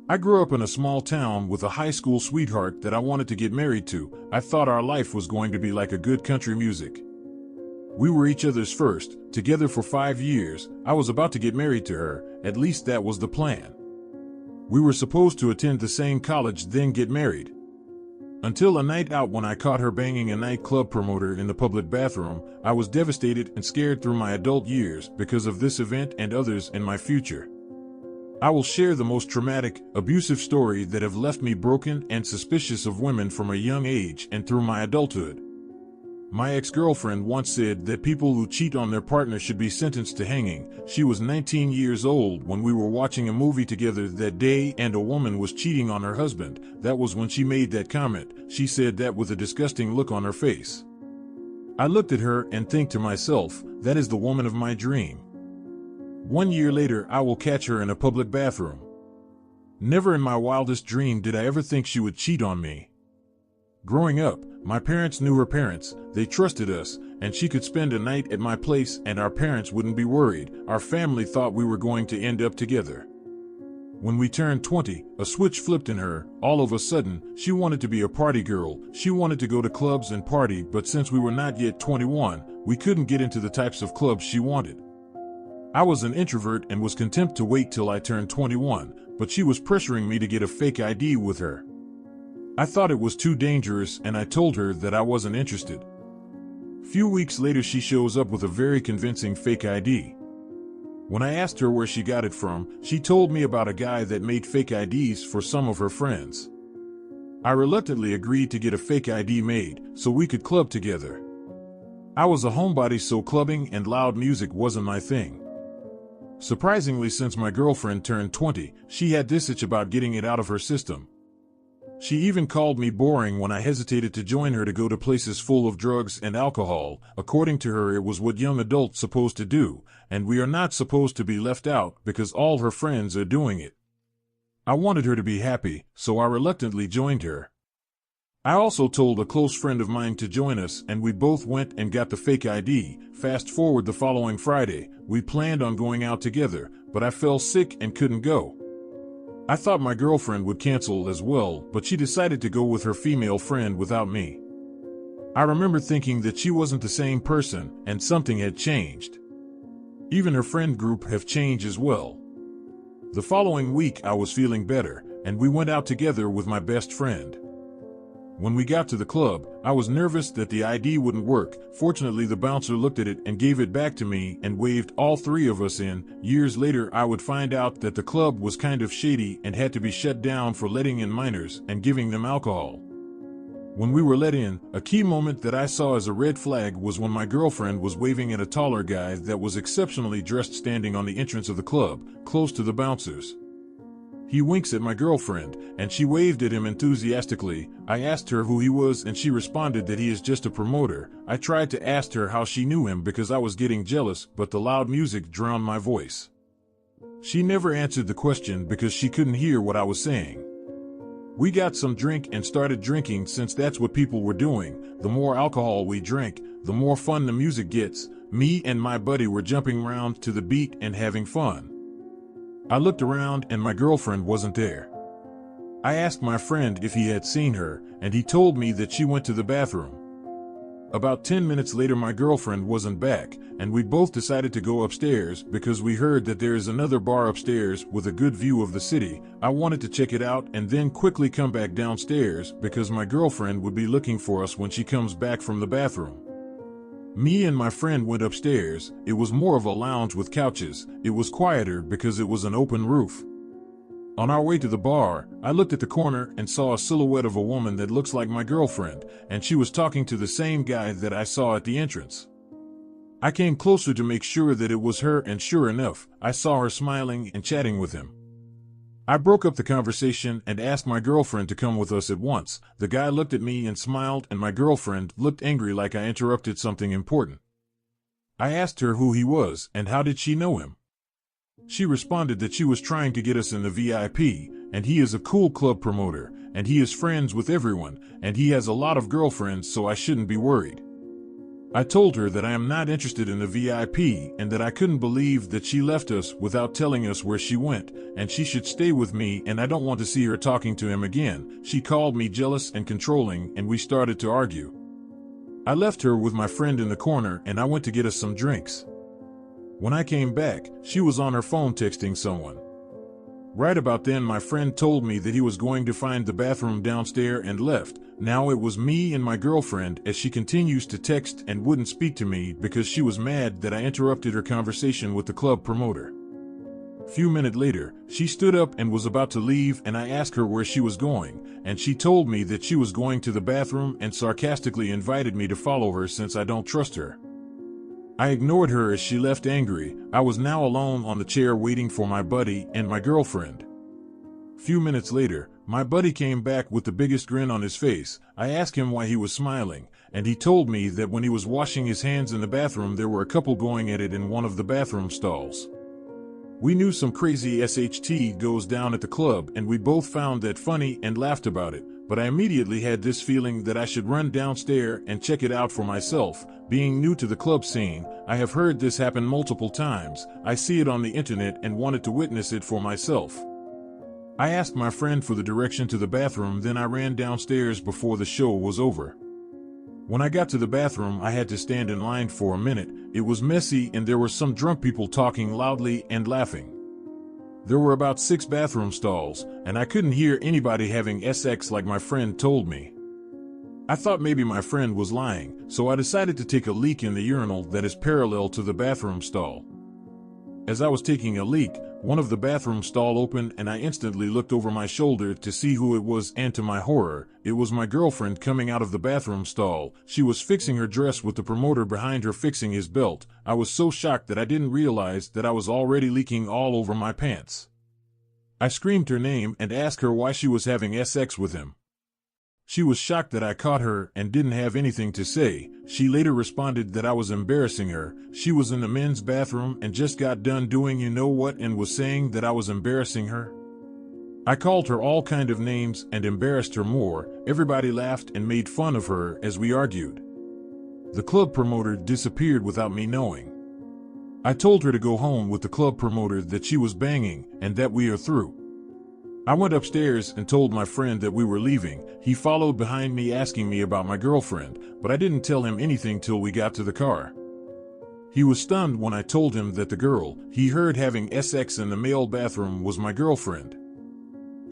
I grew up in a small town with a high school sweetheart that I wanted to get married to. I thought our life was going to be like a good country music. We were each other's first, together for 5 years. I was about to get married to her, at least that was the plan. We were supposed to attend the same college, then get married. Until a night out when I caught her banging a nightclub promoter in the public bathroom. I was devastated and scared through my adult years because of this event and others in my future. I will share the most traumatic, abusive story that have left me broken and suspicious of women from a young age and through my adulthood. My ex-girlfriend once said that people who cheat on their partner should be sentenced to hanging. She was 19 years old when we were watching a movie together that day and a woman was cheating on her husband. That was when she made that comment. She said that with a disgusting look on her face. I looked at her and think to myself, that is the woman of my dream. 1 year later, I will catch her in a public bathroom. Never in my wildest dream did I ever think she would cheat on me. Growing up, my parents knew her parents, they trusted us, and she could spend a night at my place and our parents wouldn't be worried. Our family thought we were going to end up together. When we turned 20, a switch flipped in her. All of a sudden, she wanted to be a party girl. She wanted to go to clubs and party, but since we were not yet 21, we couldn't get into the types of clubs she wanted. I was an introvert and was content to wait till I turned 21, but she was pressuring me to get a fake ID with her. I thought it was too dangerous and I told her that I wasn't interested. Few weeks later she shows up with a very convincing fake ID. When I asked her where she got it from, she told me about a guy that made fake IDs for some of her friends. I reluctantly agreed to get a fake ID made so we could club together. I was a homebody, so clubbing and loud music wasn't my thing. Surprisingly, since my girlfriend turned 20, she had this itch about getting it out of her system. She even called me boring when I hesitated to join her to go to places full of drugs and alcohol. According to her, it was what young adults supposed to do, and we are not supposed to be left out because all her friends are doing it. I wanted her to be happy, so I reluctantly joined her. I also told a close friend of mine to join us, and we both went and got the fake ID. Fast forward the following Friday, we planned on going out together, but I fell sick and couldn't go. I thought my girlfriend would cancel as well, but she decided to go with her female friend without me. I remember thinking that she wasn't the same person, and something had changed. Even her friend group have changed as well. The following week I was feeling better, and we went out together with my best friend. When we got to the club, I was nervous that the ID wouldn't work. Fortunately, the bouncer looked at it and gave it back to me and waved all three of us in. Years later, I would find out that the club was kind of shady and had to be shut down for letting in minors and giving them alcohol. When we were let in, a key moment that I saw as a red flag was when my girlfriend was waving at a taller guy that was exceptionally dressed standing on the entrance of the club, close to the bouncers. He winks at my girlfriend, and she waved at him enthusiastically. I asked her who he was, and she responded that he is just a promoter. I tried to ask her how she knew him because I was getting jealous, but the loud music drowned my voice. She never answered the question because she couldn't hear what I was saying. We got some drink and started drinking since that's what people were doing. The more alcohol we drank, the more fun the music gets. Me and my buddy were jumping around to the beat and having fun. I looked around and my girlfriend wasn't there. I asked my friend if he had seen her, and he told me that she went to the bathroom. About 10 minutes later, my girlfriend wasn't back, and we both decided to go upstairs because we heard that there is another bar upstairs with a good view of the city. I wanted to check it out and then quickly come back downstairs because my girlfriend would be looking for us when she comes back from the bathroom. Me and my friend went upstairs. It was more of a lounge with couches. It was quieter because it was an open roof. On our way to the bar, I looked at the corner and saw a silhouette of a woman that looks like my girlfriend, and she was talking to the same guy that I saw at the entrance. I came closer to make sure that it was her, and sure enough, I saw her smiling and chatting with him. I broke up the conversation and asked my girlfriend to come with us at once. The guy looked at me and smiled, and my girlfriend looked angry like I interrupted something important. I asked her who he was and how did she know him. She responded that she was trying to get us in the VIP, and he is a cool club promoter, and he is friends with everyone, and he has a lot of girlfriends, so I shouldn't be worried. I told her that I am not interested in the VIP and that I couldn't believe that she left us without telling us where she went, and she should stay with me and I don't want to see her talking to him again. She called me jealous and controlling and we started to argue. I left her with my friend in the corner and I went to get us some drinks. When I came back, she was on her phone texting someone. Right about then my friend told me that he was going to find the bathroom downstairs and left. Now it was me and my girlfriend as she continues to text and wouldn't speak to me because she was mad that I interrupted her conversation with the club promoter. Few minutes later, she stood up and was about to leave and I asked her where she was going, and she told me that she was going to the bathroom and sarcastically invited me to follow her since I don't trust her. I ignored her as she left angry. I was now alone on the chair waiting for my buddy and my girlfriend. Few minutes later, my buddy came back with the biggest grin on his face. I asked him why he was smiling, and he told me that when he was washing his hands in the bathroom there were a couple going at it in one of the bathroom stalls. We knew some crazy SHT goes down at the club and we both found that funny and laughed about it, but I immediately had this feeling that I should run downstairs and check it out for myself. Being new to the club scene, I have heard this happen multiple times. I see it on the internet and wanted to witness it for myself. I asked my friend for the direction to the bathroom, then I ran downstairs before the show was over. When I got to the bathroom, I had to stand in line for a minute. It was messy and there were some drunk people talking loudly and laughing. There were about 6 bathroom stalls, and I couldn't hear anybody having sex like my friend told me. I thought maybe my friend was lying, so I decided to take a leak in the urinal that is parallel to the bathroom stall. As I was taking a leak, one of the bathroom stall opened and I instantly looked over my shoulder to see who it was, and to my horror, it was my girlfriend coming out of the bathroom stall. She was fixing her dress with the promoter behind her fixing his belt. I was so shocked that I didn't realize that I was already leaking all over my pants. I screamed her name and asked her why she was having sex with him. She was shocked that I caught her and didn't have anything to say. She later responded that I was embarrassing her. She was in the men's bathroom and just got done doing you know what and was saying that I was embarrassing her. I called her all kind of names and embarrassed her more. Everybody laughed and made fun of her as we argued. The club promoter disappeared without me knowing. I told her to go home with the club promoter that she was banging and that we are through. I went upstairs and told my friend that we were leaving. He followed behind me asking me about my girlfriend, but I didn't tell him anything till we got to the car. He was stunned when I told him that the girl he heard having sex in the male bathroom was my girlfriend.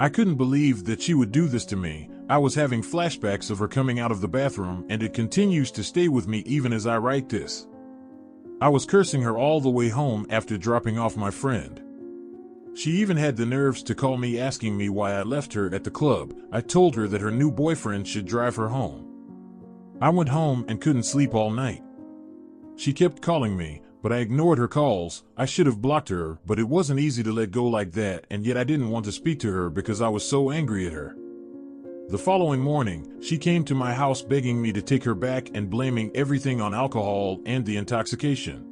I couldn't believe that she would do this to me. I was having flashbacks of her coming out of the bathroom and it continues to stay with me even as I write this. I was cursing her all the way home after dropping off my friend. She even had the nerves to call me asking me why I left her at the club. I told her that her new boyfriend should drive her home. I went home and couldn't sleep all night. She kept calling me, but I ignored her calls. I should have blocked her, but it wasn't easy to let go like that, and yet I didn't want to speak to her because I was so angry at her. The following morning, she came to my house begging me to take her back and blaming everything on alcohol and the intoxication.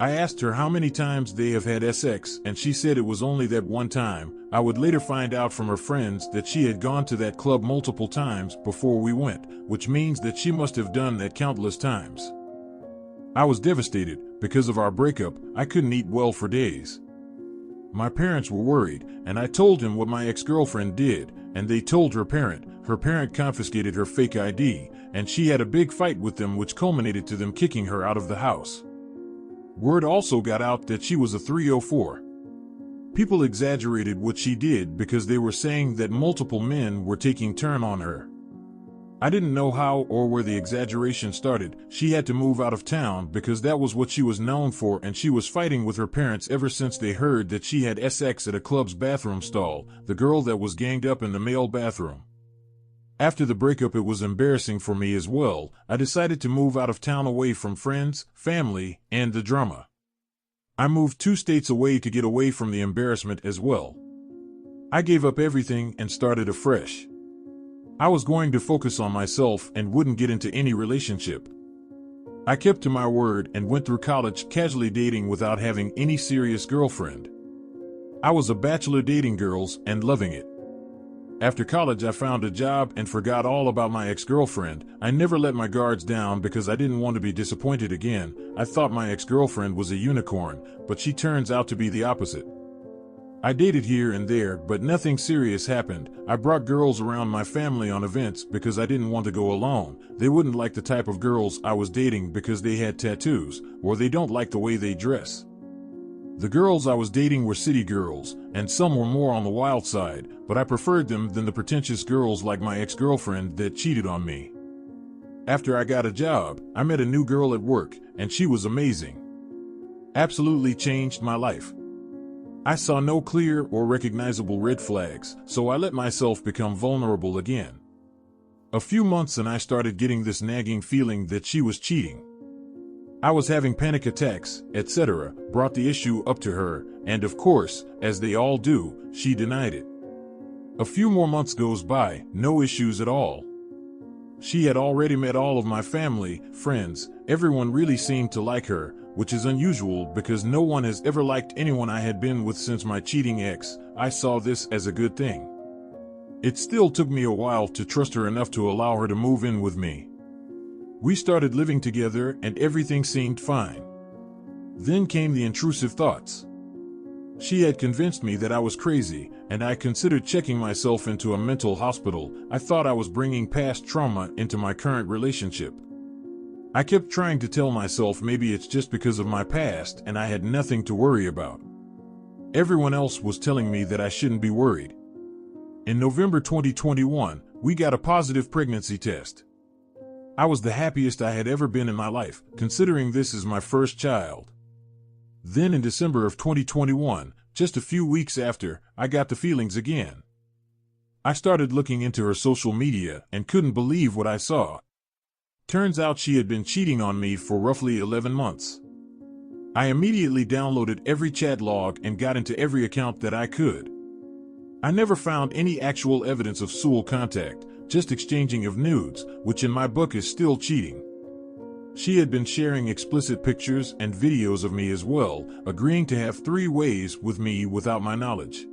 I asked her how many times they have had sex, and she said it was only that one time. I would later find out from her friends that she had gone to that club multiple times before we went, which means that she must have done that countless times. I was devastated. Because of our breakup, I couldn't eat well for days. My parents were worried, and I told them what my ex-girlfriend did, and they told her parent. Her parent confiscated her fake ID, and she had a big fight with them which culminated to them kicking her out of the house. Word also got out that she was a 304. People exaggerated what she did because they were saying that multiple men were taking turn on her. I didn't know how or where the exaggeration started. She had to move out of town because that was what she was known for, and she was fighting with her parents ever since they heard that she had sex at a club's bathroom stall, the girl that was ganged up in the male bathroom. After the breakup, it was embarrassing for me as well. I decided to move out of town away from friends, family, and the drama. I moved 2 states away to get away from the embarrassment as well. I gave up everything and started afresh. I was going to focus on myself and wouldn't get into any relationship. I kept to my word and went through college casually dating without having any serious girlfriend. I was a bachelor dating girls and loving it. After college, I found a job and forgot all about my ex-girlfriend. I never let my guards down because I didn't want to be disappointed again. I thought my ex-girlfriend was a unicorn, but she turns out to be the opposite. I dated here and there, but nothing serious happened. I brought girls around my family on events because I didn't want to go alone. They wouldn't like the type of girls I was dating because they had tattoos, or they don't like the way they dress. The girls I was dating were city girls, and some were more on the wild side, but I preferred them than the pretentious girls like my ex-girlfriend that cheated on me. After I got a job, I met a new girl at work, and she was amazing. Absolutely changed my life. I saw no clear or recognizable red flags, so I let myself become vulnerable again. A few months and I started getting this nagging feeling that she was cheating. I was having panic attacks, etc., brought the issue up to her, and of course, as they all do, she denied it. A few more months goes by, no issues at all. She had already met all of my family, friends, everyone really seemed to like her, which is unusual because no one has ever liked anyone I had been with since my cheating ex. I saw this as a good thing. It still took me a while to trust her enough to allow her to move in with me. We started living together and everything seemed fine. Then came the intrusive thoughts. She had convinced me that I was crazy, and I considered checking myself into a mental hospital. I thought I was bringing past trauma into my current relationship. I kept trying to tell myself maybe it's just because of my past and I had nothing to worry about. Everyone else was telling me that I shouldn't be worried. In November 2021, we got a positive pregnancy test. I was the happiest I had ever been in my life, considering this is my first child. Then in December of 2021, just a few weeks after, I got the feelings again. I started looking into her social media and couldn't believe what I saw. Turns out she had been cheating on me for roughly 11 months. I immediately downloaded every chat log and got into every account that I could. I never found any actual evidence of sexual contact, just exchanging of nudes, which in my book is still cheating. She had been sharing explicit pictures and videos of me as well, agreeing to have 3 ways with me without my knowledge.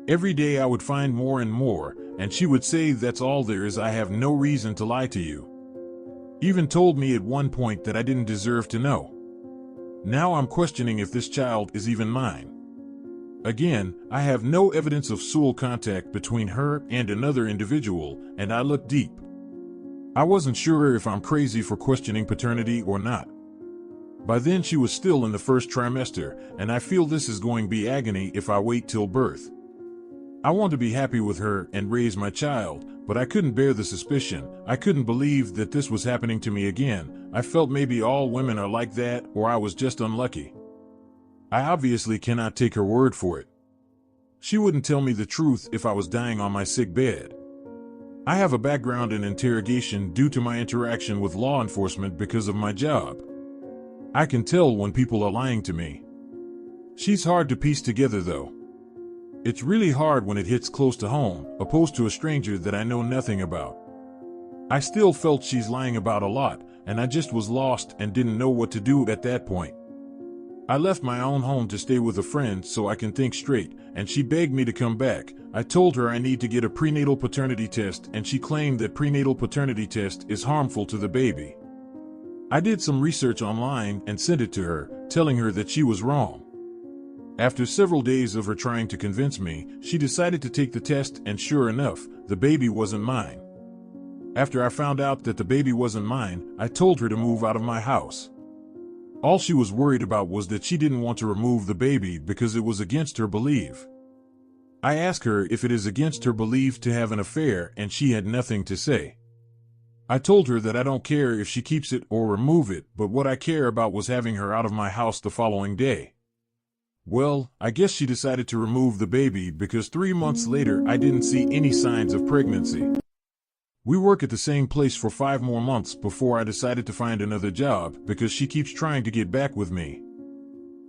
Every day I would find more and more, and she would say, "That's all there is, I have no reason to lie to you." Even told me at one point that I didn't deserve to know. Now I'm questioning if this child is even mine. Again, I have no evidence of sexual contact between her and another individual, and I looked deep. I wasn't sure if I'm crazy for questioning paternity or not. By then she was still in the first trimester, and I feel this is going to be agony if I wait till birth. I want to be happy with her and raise my child, but I couldn't bear the suspicion. I couldn't believe that this was happening to me again. I felt maybe all women are like that, or I was just unlucky. I obviously cannot take her word for it. She wouldn't tell me the truth if I was dying on my sick bed. I have a background in interrogation due to my interaction with law enforcement because of my job. I can tell when people are lying to me. She's hard to piece together though. It's really hard when it hits close to home, opposed to a stranger that I know nothing about. I still felt she's lying about a lot, and I just was lost and didn't know what to do at that point. I left my own home to stay with a friend so I can think straight, and she begged me to come back. I told her I need to get a prenatal paternity test, and she claimed that prenatal paternity test is harmful to the baby. I did some research online and sent it to her, telling her that she was wrong. After several days of her trying to convince me, she decided to take the test, and sure enough, the baby wasn't mine. After I found out that the baby wasn't mine, I told her to move out of my house. All she was worried about was that she didn't want to remove the baby because it was against her belief. I asked her if it is against her belief to have an affair, and she had nothing to say. I told her that I don't care if she keeps it or remove it, but what I care about was having her out of my house the following day. Well, I guess she decided to remove the baby because 3 months later I didn't see any signs of pregnancy. We work at the same place for 5 more months before I decided to find another job because she keeps trying to get back with me.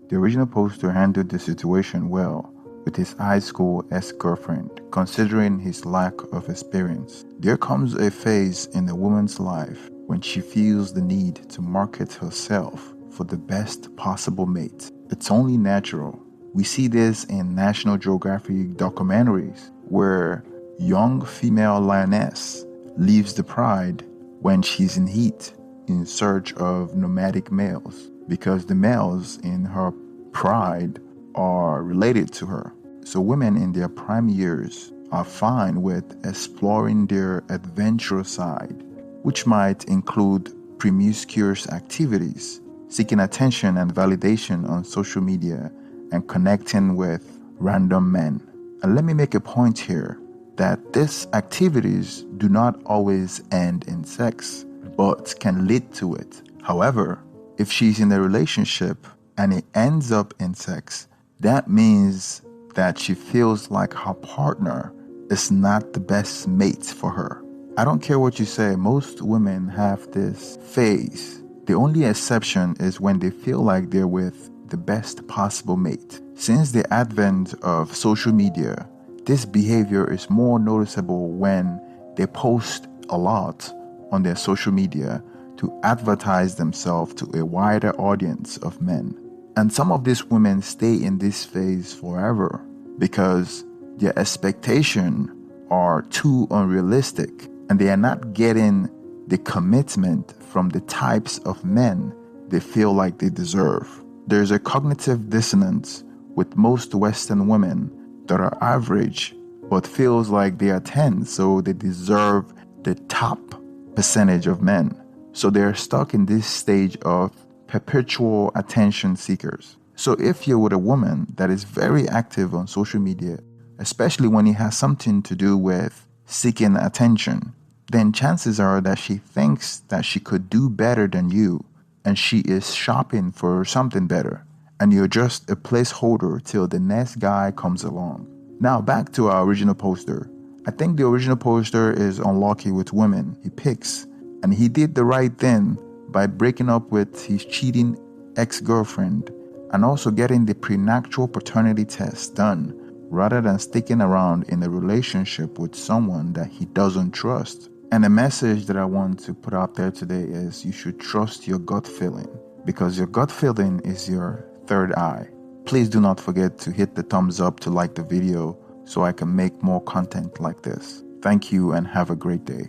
The original poster handled the situation well with his high school ex-girlfriend, considering his lack of experience. There comes a phase in a woman's life when she feels the need to market herself for the best possible mate. It's only natural. We see this in National Geographic documentaries where young female lioness leaves the pride when she's in heat in search of nomadic males, because the males in her pride are related to her. So women in their prime years are fine with exploring their adventurous side, which might include promiscuous activities, seeking attention and validation on social media, and connecting with random men. And let me make a point here that these activities do not always end in sex, but can lead to it. However, if she's in a relationship and it ends up in sex, that means that she feels like her partner is not the best mate for her. I don't care what you say, most women have this phase. The only exception is when they feel like they're with the best possible mate. Since the advent of social media, this behavior is more noticeable when they post a lot on their social media to advertise themselves to a wider audience of men. And some of these women stay in this phase forever because their expectations are too unrealistic and they are not getting the commitment from the types of men they feel like they deserve. There's a cognitive dissonance with most Western women that are average but feels like they are 10, so they deserve the top percentage of men. So they're stuck in this stage of perpetual attention seekers. So if you're with a woman that is very active on social media, especially when it has something to do with seeking attention, then chances are that she thinks that she could do better than you and she is shopping for something better. And you're just a placeholder till the next guy comes along. Now back to our original poster. I think the original poster is unlucky with women he picks, and he did the right thing by breaking up with his cheating ex-girlfriend and also getting the prenatal paternity test done rather than sticking around in a relationship with someone that he doesn't trust. And the message that I want to put out there today is you should trust your gut feeling, because your gut feeling is your third eye. Please do not forget to hit the thumbs up to like the video so I can make more content like this. Thank you and have a great day.